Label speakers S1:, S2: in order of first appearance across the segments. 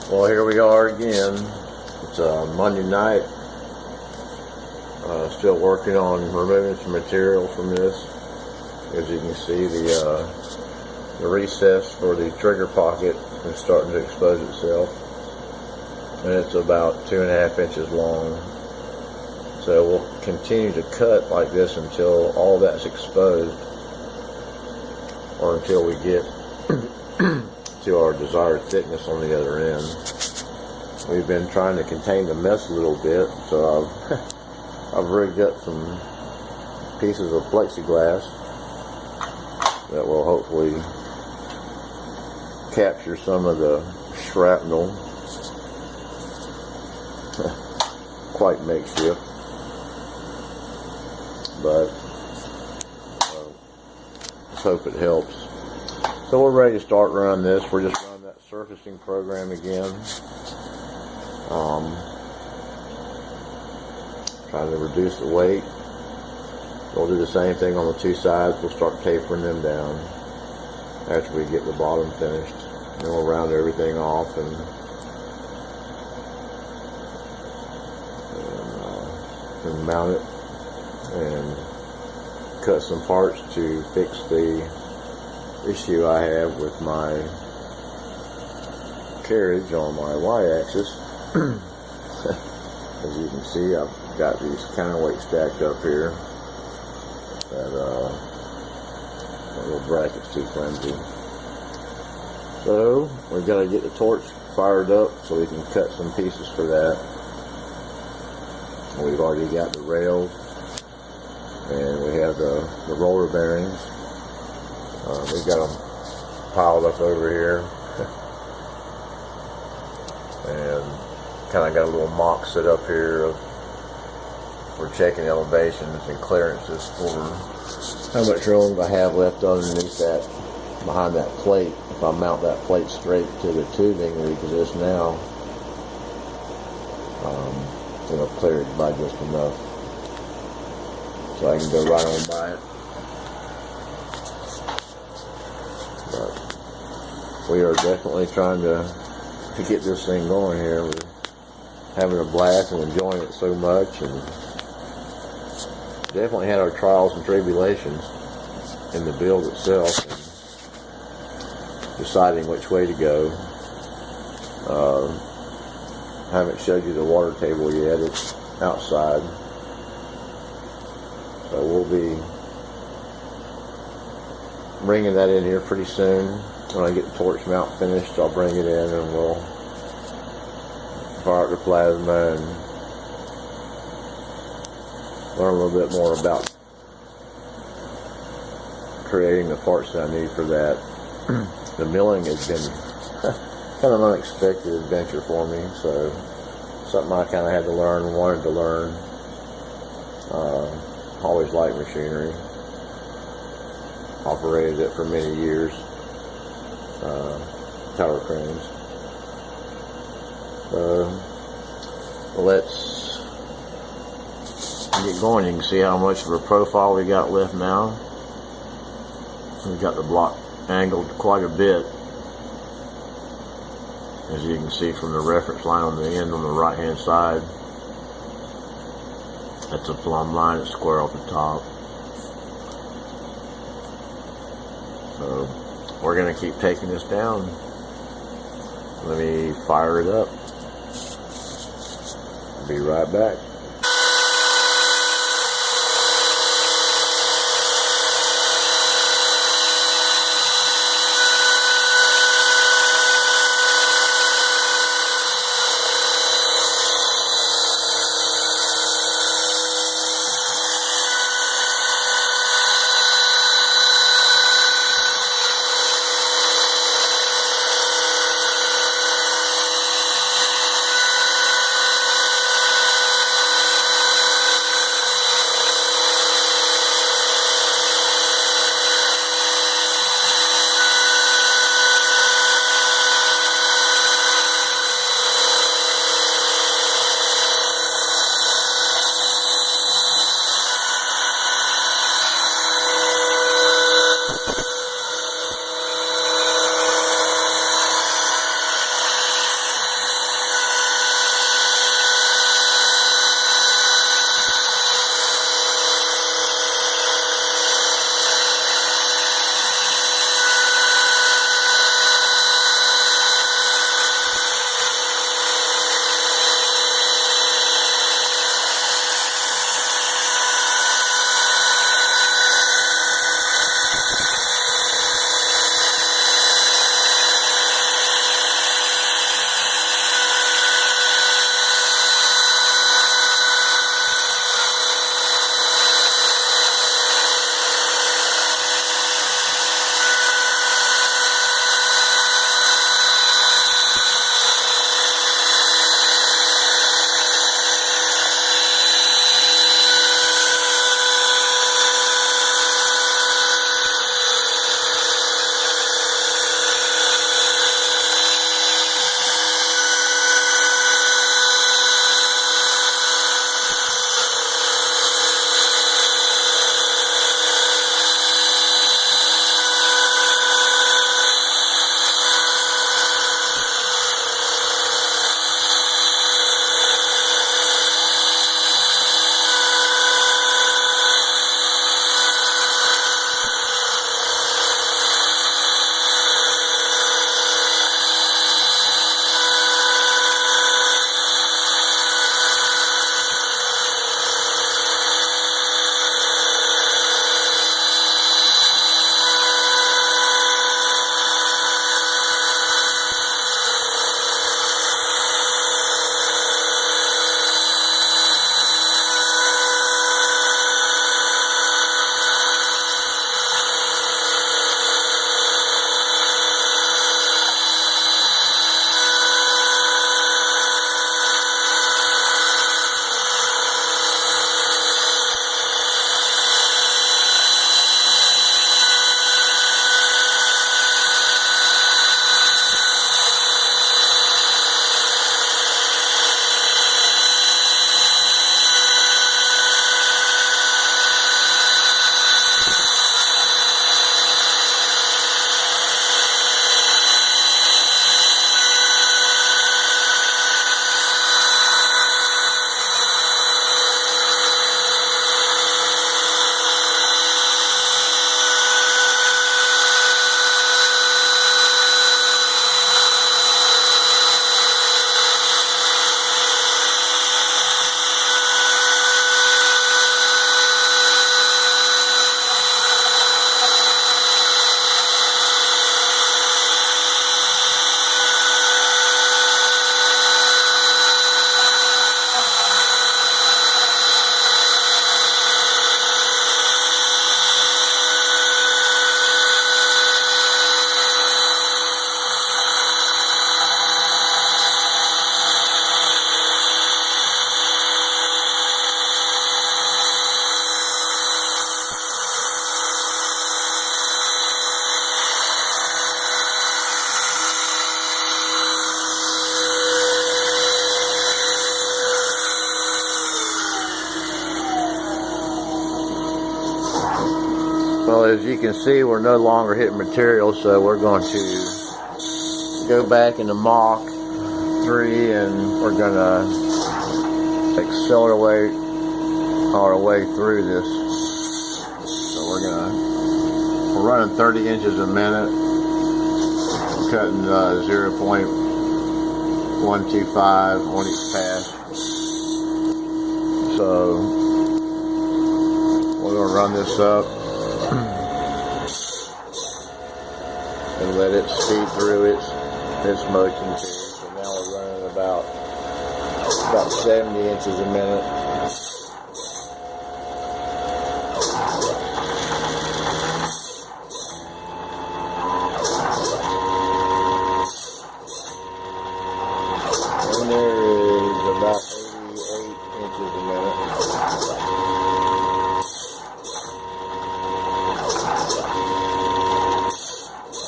S1: Well, here we are again. It's Monday night. Still working on removing some material from this. As you can see, the recess for the trigger pocket is starting to expose itself, and it's about 2.5 inches long. So we'll continue to cut like this until all that's exposed, or until we get to our desired thickness on the other end. We've been trying to contain the mess a little bit, so I've rigged up some pieces of plexiglass that will hopefully capture some of the shrapnel. Quite makeshift, but let's hope it helps. So we're ready to start running this. We're just running that surfacing program again. Trying to reduce the weight. We'll do the same thing on the two sides. We'll start tapering them down after we get the bottom finished. Then we'll round everything off and mount it and cut some parts to fix the issue I have with my carriage on my y-axis. As you can see, I've got these counterweights stacked up here. That little bracket's too flimsy. So we've got to get the torch fired up so we can cut some pieces for that. We've already got the rails, and we have the roller bearings. We've got them piled up over here, and kind of got a little mock set up here for checking elevations and clearances for how much room I have left underneath that, behind that plate. If I mount that plate straight to the tubing that exists now, it'll clear it by just enough, so I can go right on by it. But we are definitely trying to get this thing going here. We're having a blast and enjoying it so much, and definitely had our trials and tribulations in the build itself, and deciding which way to go. Haven't showed you the water table yet. It's outside, so we'll be bringing that in here pretty soon. When I get the torch mount finished, I'll bring it in and we'll fire up the plasma and learn a little bit more about creating the parts that I need for that. The milling has been kind of an unexpected adventure for me, so something I kind of had to learn, wanted to learn. Always liked machinery. Operated it for many years. Tower cranes. Let's get going. You can see how much of a profile we got left now. We've got the block angled quite a bit, as you can see from the reference line on the end on the right hand side. That's a plumb line that's square off the top. So we're going to keep taking this down. Let me fire it up. Be right back. Well, as you can see, we're no longer hitting material, so we're going to go back into Mach 3 and we're going to accelerate our way through this. So we're running 30 inches a minute. We're cutting 0.125 on each pass. So we're going to run this up and let it speed through its motion too. So now we're running about 70 inches a minute. And there is about 88 inches a minute.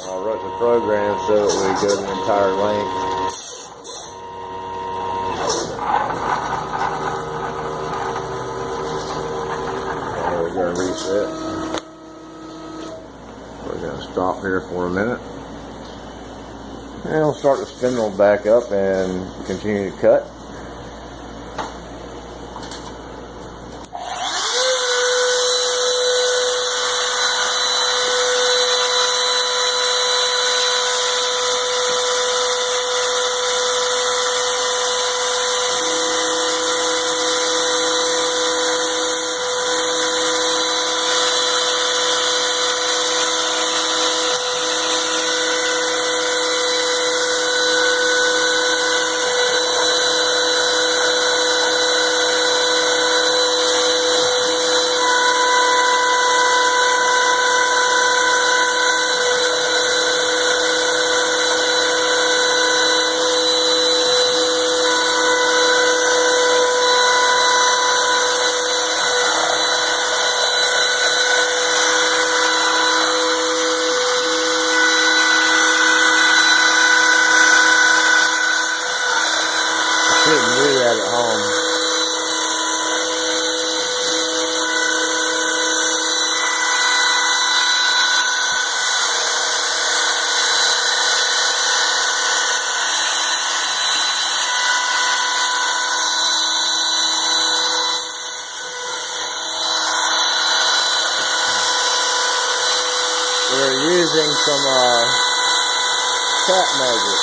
S1: I wrote the program so that we go the entire length. And we're going to reset. We're going to stop here for a minute. And we'll start the spindle back up and continue to cut. Shouldn't do that at home. We're using some cat magic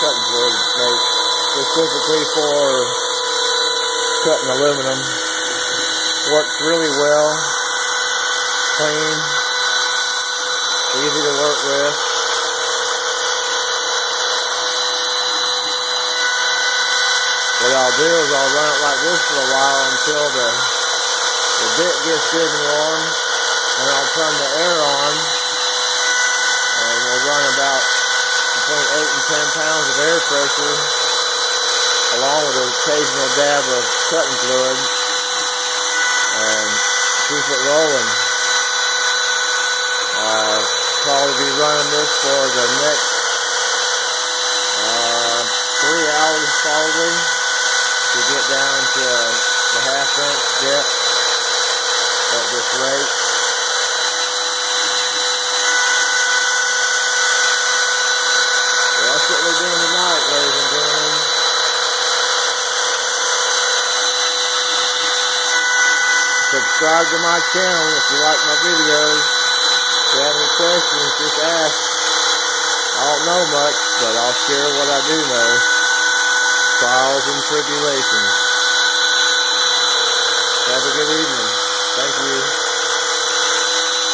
S1: cutting board made specifically for cutting aluminum. Works really well, clean, easy to work with. What I'll do is I'll run it like this for a while until the bit gets good and warm, and I'll turn the air on, and we'll run about between 8 and 10 pounds of air pressure, along with an occasional dab of cutting fluid, and keep it rolling. Probably be running this for the next 3 hours probably to get down to the half-inch depth at this rate. So that's what we're doing tonight, ladies and gentlemen. Subscribe to my channel if you like my videos. If you have any questions, just ask. I don't know much, but I'll share what I do know. Trials and tribulations. Have a good evening.